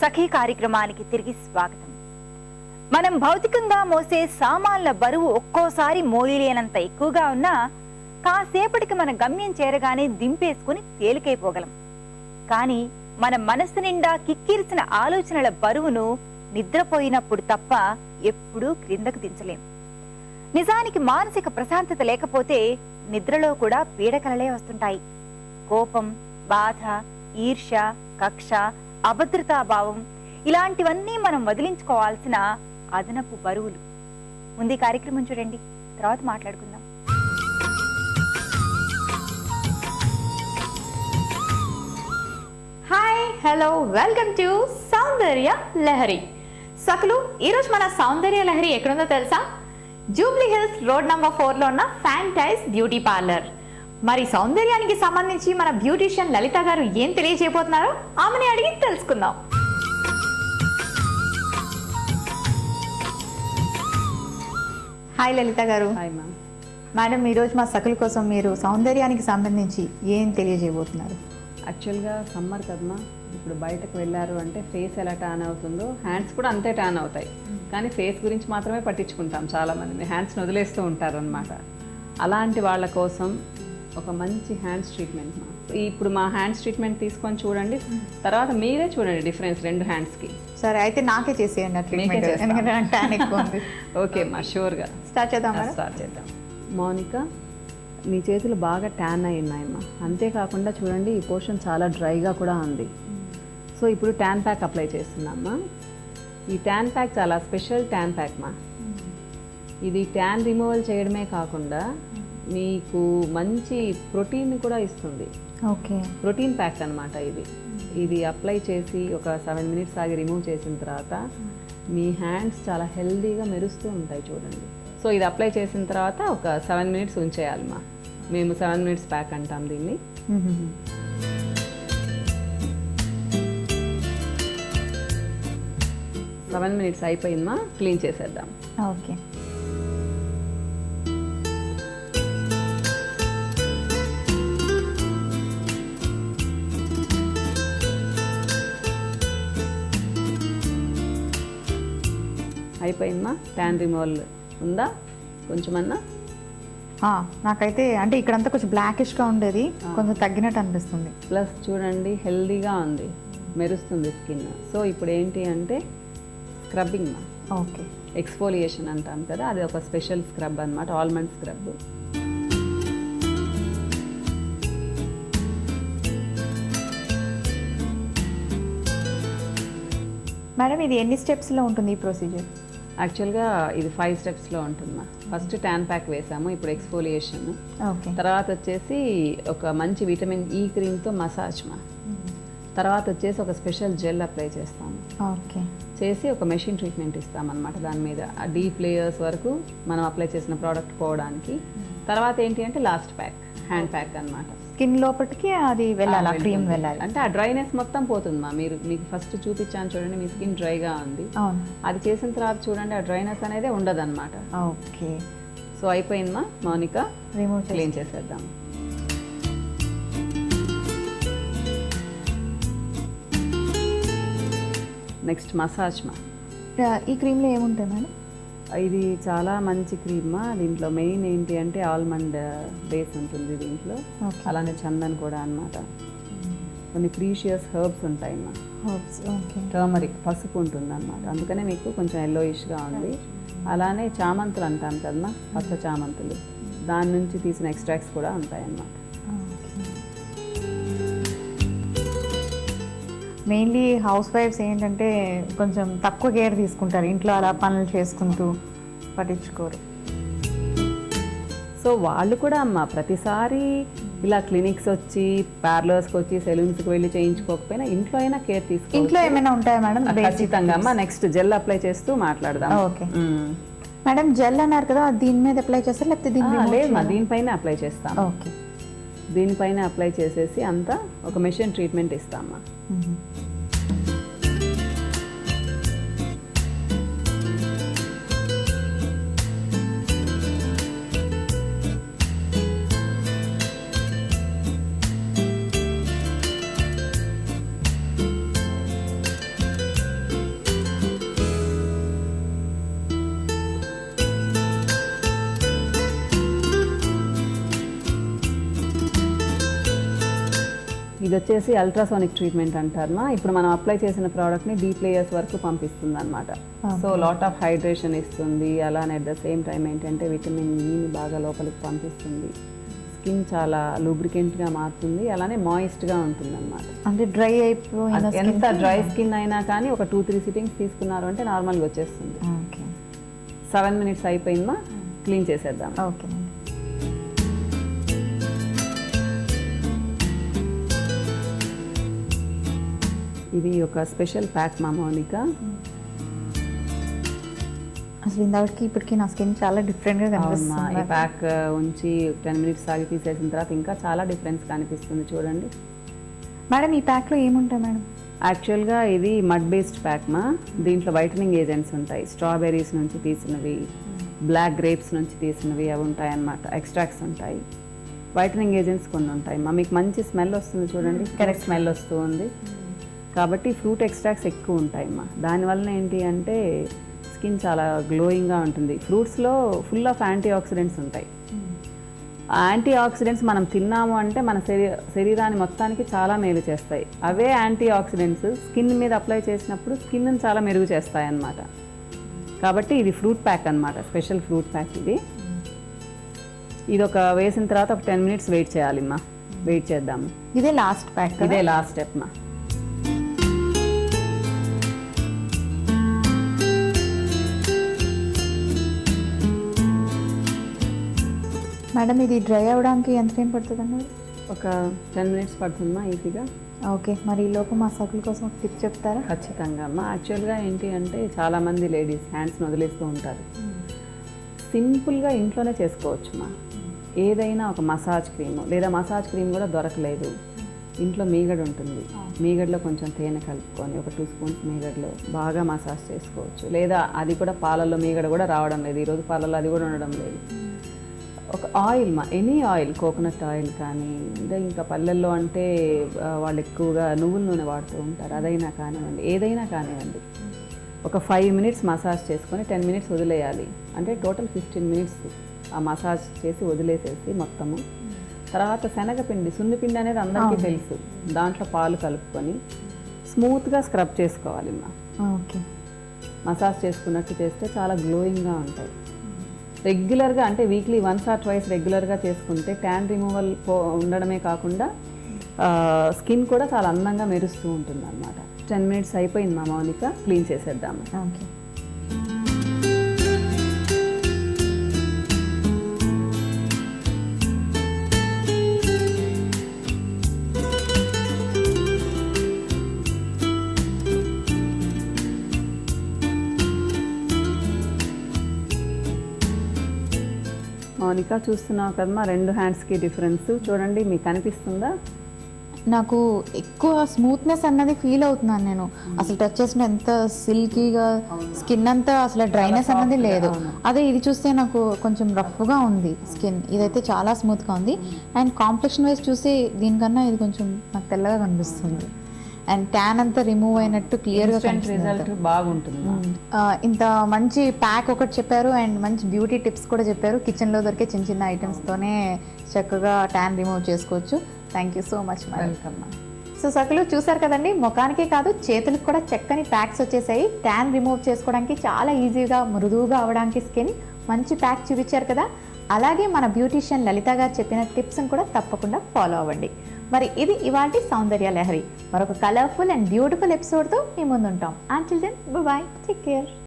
సఖీ కార్యక్రమానికి తిరిగి స్వాగతం. మనం భౌతికంగా మోసే సామాన్ల బరువు ఒక్కోసారి మోయలేనంత ఎక్కువగా ఉన్నా కాసేపటికి మన గమ్యం చేరగానే దింపేసుకుని తేలికైపోగలం. కానీ మన మనస్సు నిండా కిక్కిరిసిన ఆలోచనల బరువును నిద్రపోయినప్పుడు తప్ప ఎప్పుడూ క్రిందకు దించలేం. నిజానికి మానసిక ప్రశాంతత లేకపోతే నిద్రలో కూడా పీడకలలే వస్తుంటాయి. కోపం, బాధ, ఈర్ష్య, కక్ష, అభద్రతాభావం ఇలాంటివన్నీ మనం వదిలించుకోవాల్సిన అదనపు బరువులు. ముందు కార్యక్రమం చూడండి, తర్వాత మాట్లాడుకుందాం. హాయ్, హలో, వెల్కమ్ టు సౌందర్య లహరి. సకులు, ఈరోజు మన సౌందర్య లహరి ఎక్కడుందో తెలుసా? జూబ్లీ హిల్స్ రోడ్ నంబర్ 4 లో ఉన్న ఫ్యాంటైజ్ బ్యూటీ పార్లర్. మరి సౌందర్యానికి సంబంధించి మన బ్యూటీషియన్ లలిత గారు ఏం తెలియజేయబోతున్నారో ఆమెని అడిగి తెలుసుకుందాం. హాయ్ లలిత గారు. Hi ma'am. మేడం, ఈరోజు మా సకుల కోసం మీరు సౌందర్యానికి సంబంధించి ఏం తెలియజేయబోతున్నారు? యాక్చువల్గా సమ్మర్ కదమ్మా, ఇప్పుడు బయటకు వెళ్ళారు అంటే ఫేస్ ఎలా ట్యాన్ అవుతుందో హ్యాండ్స్ కూడా అంతే ట్యాన్ అవుతాయి. కానీ ఫేస్ గురించి మాత్రమే పట్టించుకుంటాం చాలామంది, హ్యాండ్స్ని వదిలేస్తూ ఉంటారు అనమాట. అలాంటి వాళ్ళ కోసం ఒక మంచి హ్యాండ్స్ ట్రీట్మెంట్ మా. ఇప్పుడు మా హ్యాండ్స్ ట్రీట్మెంట్ తీసుకొని చూడండి, తర్వాత మీరే చూడండి డిఫరెన్స్ రెండు హ్యాండ్స్కి. సరే, అయితే నాకే చేసేయండి ట్రీట్మెంట్, ఎందుకంటే నాకు ట్యాన్ ఎక్కువ ఉంది. ఓకే మా, షూర్గా స్టార్ట్ చేద్దాం. స్టార్ట్ చేద్దాం. మౌనిక, మీ చేతులు బాగా ట్యాన్ అయి ఉన్నాయమ్మా. అంతేకాకుండా చూడండి, ఈ పోర్షన్ చాలా డ్రైగా కూడా ఉంది. సో ఇప్పుడు ట్యాన్ ప్యాక్ అప్లై చేస్తున్నామ్మా. ఈ ట్యాన్ ప్యాక్ చాలా స్పెషల్ ట్యాన్ ప్యాక్ మా. ఇది ట్యాన్ రిమూవల్ చేయడమే కాకుండా మీకు మంచి ప్రోటీన్ కూడా ఇస్తుంది. ఓకే, ప్రోటీన్ ప్యాక్ అనమాట ఇది. ఇది అప్లై చేసి ఒక 7 మినిట్స్ ఆగి రిమూవ్ చేసిన తర్వాత మీ హ్యాండ్స్ చాలా హెల్దీగా మెరుస్తూ ఉంటాయి చూడండి. సో ఇది అప్లై చేసిన తర్వాత ఒక 7 మినిట్స్ ఉంచేయాలి మా. మేము 7 మినిట్స్ ప్యాక్ అంటాం దీన్ని. 7 మినిట్స్ అయిపోయిందమ్మా, క్లీన్ చేసేద్దాం. ఓకే. అయిపోయిందమ్మా. ట్యాన్ రిమూవల్ ఉందా కొంచెమన్నా? నాకైతే అంటే ఇక్కడంతా కొంచెం బ్లాకిష్గా ఉండేది, కొంచెం తగ్గినట్టు అనిపిస్తుంది. ప్లస్ చూడండి హెల్దీగా ఉంది, మెరుస్తుంది స్కిన్. సో ఇప్పుడు ఏంటి అంటే స్క్రబ్బింగ్ మా. ఓకే, ఎక్స్ఫోలియేషన్ అంటాం కదా, అది ఒక స్పెషల్ స్క్రబ్ అనమాట, ఆల్మండ్ స్క్రబ్. మేడం, ఇది ఎన్ని స్టెప్స్లో ఉంటుంది ఈ ప్రొసీజర్? యాక్చువల్గా ఇది 5 స్టెప్స్లో ఉంటుందమ్మా. ఫస్ట్ ట్యాన్ ప్యాక్ వేసాము, ఇప్పుడు ఎక్స్ఫోలియేషన్, ఓకే. తర్వాత వచ్చేసి ఒక మంచి విటమిన్ ఈ క్రీమ్తో మసాజ్ మా. తర్వాత వచ్చేసి ఒక స్పెషల్ జెల్ అప్లై చేస్తాము. ఓకే. చేసి ఒక మెషిన్ ట్రీట్మెంట్ ఇస్తామన్నమాట దాని మీద, ఆ డీప్ లేయర్స్ వరకు మనం అప్లై చేసిన ప్రోడక్ట్ పోవడానికి. తర్వాత ఏంటి అంటే లాస్ట్ ప్యాక్, హ్యాండ్ ప్యాక్ అనమాట. స్కిన్ లోపలికి అది వెళ్ళాలి, క్రీమ్ వెళ్ళాలి అంటే ఆ డ్రైనెస్ మొత్తం పోతుందమ్మా. మీకు ఫస్ట్ చూపించాను చూడండి, మీ స్కిన్ డ్రైగా ఉంది. అవును. అది చేసిన తర్వాత చూడండి ఆ డ్రైనెస్ అనేది ఉండదు అనమాట. ఓకే. సో అయిపోయిందమ్మా మౌనిక, రిమూవ్ క్లీన్ చేసేద్దాం. నెక్స్ట్ మసాజ్ మా. ఈ క్రీమ్లో ఏముంటాయి మేడం? ఇది చాలా మంచి క్రీమ్. దీంట్లో మెయిన్ ఏంటి అంటే ఆల్మండ్ బేస్ ఉంటుంది దీంట్లో, అలానే చందన్ కూడా అన్నమాట. కొన్ని ప్రీషియస్ హెర్బ్స్ ఉంటాయమ్మా. టర్మరిక్, పసుపు ఉంటుంది అన్నమాట, అందుకనే మీకు కొంచెం ఎల్లోయిష్గా ఉంది. అలానే చామంతులు అంటాం కదమ్మా, పచ్చ చామంతులు, దాని నుంచి తీసిన ఎక్స్ట్రాక్ట్స్ కూడా ఉంటాయన్నమాట. మెయిన్లీ హౌస్ వైఫ్స్ ఏంటంటే కొంచెం తక్కువ కేర్ తీసుకుంటారు ఇంట్లో, అలా పనులు చేసుకుంటూ పట్టించుకోరు. సో వాళ్ళు కూడా అమ్మ ప్రతిసారి ఇలా క్లినిక్స్ వచ్చి, పార్లర్స్కి వచ్చి, సెలూన్స్కి వెళ్ళి చేయించుకోకపోయినా ఇంట్లో అయినా కేర్ తీసుకోవాలి. ఇంట్లో ఏమైనా ఉంటాయా మేడం? ఖచ్చితంగా అమ్మ. నెక్స్ట్ జెల్ అప్లై చేస్తూ మాట్లాడదాం. ఓకే మేడం, జెల్ అన్నారు కదా, దీని మీద అప్లై చేస్తారు లేకపోతే లేదు, దీనిపైన అప్లై చేస్తాం. ఓకే, దీనిపైన అప్లై చేసేసి అంతా ఒక మెషిన్ ట్రీట్మెంట్ ఇస్తామా. ఇది వచ్చేసి అల్ట్రాసోనిక్ ట్రీట్మెంట్ అంటారమ్మా. ఇప్పుడు మనం అప్లై చేసిన ప్రోడక్ట్ని డీప్ లేయర్స్ వరకు పంపిస్తుంది అనమాట. సో లాట్ ఆఫ్ హైడ్రేషన్ ఇస్తుంది, అలానే అట్ ద సేమ్ టైం ఏంటంటే విటమిన్ ఈని బాగా లోపలికి పంపిస్తుంది. స్కిన్ చాలా లూబ్రికెంట్గా మారుతుంది, అలానే మాయిస్ట్గా ఉంటుంది అనమాట. అంటే డ్రై అయిపోయిన ఎంత డ్రై స్కిన్ అయినా కానీ ఒక 2-3 సిట్టింగ్స్ తీసుకున్నారు అంటే నార్మల్గా వచ్చేస్తుంది. ఓకే 7 minutes అయిపోయిందా, క్లీన్ చేసేద్దాం. ఓకే. ఇది ఒక స్పెషల్ ప్యాక్ మా మౌనిక. అసలు ఇందాక ఇప్పటికి నా స్కిన్ చాలా డిఫరెంట్గా ఈ కనిపిస్తుంది. ప్యాక్ ఉంచి 10 minutes ఆగి తీసేసిన తర్వాత ఇంకా చాలా డిఫరెన్స్ కనిపిస్తుంది చూడండి. మేడం ఈ ప్యాక్లో ఏముంటాయి మేడం? యాక్చువల్గా ఇది మడ్ బేస్డ్ ప్యాక్ మా. దీంట్లో వైటనింగ్ ఏజెంట్స్ ఉంటాయి, స్ట్రాబెర్రీస్ నుంచి తీసినవి, బ్లాక్ గ్రేప్స్ నుంచి తీసినవి అవి ఉంటాయి అన్నమాట. ఎక్స్ట్రాక్ట్స్ ఉంటాయి, వైటనింగ్ ఏజెంట్స్ కొన్ని ఉంటాయి మా. మీకు మంచి స్మెల్ వస్తుంది చూడండి, కరెక్ట్ స్మెల్ వస్తుంది కాబట్టి ఫ్రూట్ ఎక్స్ట్రాక్ట్స్ ఎక్కువ ఉంటాయి మా. దానివల్ల ఏంటి అంటే స్కిన్ చాలా గ్లోయింగ్గా ఉంటుంది. ఫ్రూట్స్లో ఫుల్ ఆఫ్ యాంటీ ఆక్సిడెంట్స్ ఉంటాయి. ఆ యాంటీ ఆక్సిడెంట్స్ మనం తిన్నాము అంటే మన శరీరాన్ని మొత్తానికి చాలా మేలు చేస్తాయి. అవే యాంటీ ఆక్సిడెంట్స్ స్కిన్ మీద అప్లై చేసినప్పుడు స్కిన్ని చాలా మెరుగు చేస్తాయి అన్నమాట. కాబట్టి ఇది ఫ్రూట్ ప్యాక్ అన్నమాట, స్పెషల్ ఫ్రూట్ ప్యాక్ ఇది. ఇది ఒక వేసిన తర్వాత ఒక 10 minutes వెయిట్ చేయాలి మా. వెయిట్ చేద్దాము. ఇదే లాస్ట్ ప్యాక్. ఇదే లాస్ట్ స్టెప్ మా. మేడం ఇది డ్రై అవ్వడానికి ఎంత టైం పడుతుంది అన్నారు? ఒక 10 minutes పడుతుందా ఈజీగా. ఓకే, మరి ఈ లోపు మా సకుల కోసం ఒక టిప్ చెప్తారా? ఖచ్చితంగా అమ్మా. యాక్చువల్గా ఏంటి అంటే చాలామంది లేడీస్ హ్యాండ్స్ని వదిలేస్తూ ఉంటారు. సింపుల్గా ఇంట్లోనే చేసుకోవచ్చు మా. ఏదైనా ఒక మసాజ్ క్రీమ్, లేదా మసాజ్ క్రీమ్ కూడా దొరకలేదు, ఇంట్లో మీగడ ఉంటుంది, మీగడలో కొంచెం తేనె కలుపుకొని ఒక 2 spoons మీగడలో బాగా మసాజ్ చేసుకోవచ్చు. లేదా అది కూడా పాలల్లో మీగడ కూడా రావడం లేదు, ఈరోజు పాలల్లో అది కూడా ఉండడం లేదు. ఒక ఆయిల్ మా, ఎనీ ఆయిల్, కోకోనట్ ఆయిల్ కానీ, ఇంకా పల్లెల్లో అంటే వాళ్ళు ఎక్కువగా నువ్వుల నూనె వాడుతూ ఉంటారు, అదైనా కానివ్వండి, ఏదైనా కానివ్వండి, ఒక 5 minutes మసాజ్ చేసుకొని 10 minutes వదిలేయాలి. అంటే టోటల్ 15 minutes ఆ మసాజ్ చేసి వదిలేసేసి మొత్తము. తర్వాత శనగపిండి, సున్నిపిండి అనేది అందరికీ తెలుసు, దాంట్లో పాలు కలుపుకొని స్మూత్గా స్క్రబ్ చేసుకోవాలి మా. ఓకే, మసాజ్ చేసుకున్నట్టు చేస్తే చాలా గ్లోయింగ్గా ఉంటాయి. రెగ్యులర్గా అంటే వీక్లీ 1 or 2 రెగ్యులర్గా చేసుకుంటే ట్యాన్ రిమూవల్ ఉండడమే కాకుండా స్కిన్ కూడా చాలా అందంగా మెరుస్తూ ఉంటుంది అన్నమాట. 10 minutes అయిపోయింది మా మౌనిక, క్లీన్ చేసేద్దాము. ఓకే. మౌనిక చూస్తున్నావు కదమ్మా, 2 హ్యాండ్స్కి డిఫరెన్స్ చూడండి, మీకు కనిపిస్తుందా? నాకు ఎక్కువ స్మూత్నెస్ అన్నది ఫీల్ అవుతున్నాను నేను. అసలు టచ్ చేసిన ఎంత సిల్కీగా స్కిన్ అంతా, అసలు డ్రైనెస్ అన్నది లేదు. అదే ఇది చూస్తే నాకు కొంచెం రఫ్గా ఉంది స్కిన్, ఇదైతే చాలా స్మూత్గా ఉంది. అండ్ కాంప్లెక్షన్ వైజ్ చూసి దీనికన్నా ఇది కొంచెం నాకు తెల్లగా కనిపిస్తుంది. అండ్ ట్యాన్ అంతా రిమూవ్ అయినట్టు క్లియర్గా రిజల్ట్ బాగుంటుంది. ఇంత మంచి ప్యాక్ ఒకటి చెప్పారు అండ్ మంచి బ్యూటీ టిప్స్ కూడా చెప్పారు. కిచెన్లో దొరికే చిన్న చిన్న ఐటమ్స్తోనే చక్కగా ట్యాన్ రిమూవ్ చేసుకోవచ్చు. Thank you so much madam. Welcome. So సకులు చూసారు కదండి, ముఖానికే కాదు చేతులకు కూడా చక్కని ప్యాక్స్ వచ్చేసాయి. ట్యాన్ రిమూవ్ చేసుకోవడానికి చాలా ఈజీగా, మృదువుగా అవడానికి స్కిన్ మంచి ప్యాక్ చూపించారు కదా. అలాగే మన బ్యూటీషియన్ లలిత గారు చెప్పిన టిప్స్ని కూడా తప్పకుండా ఫాలో అవ్వండి. మరి ఇది ఇవాల్టి సౌందర్య లహరి. మరొక కలర్ఫుల్ అండ్ బ్యూటిఫుల్ ఎపిసోడ్తో మీ ముందుంటాం. Until then bye, take care.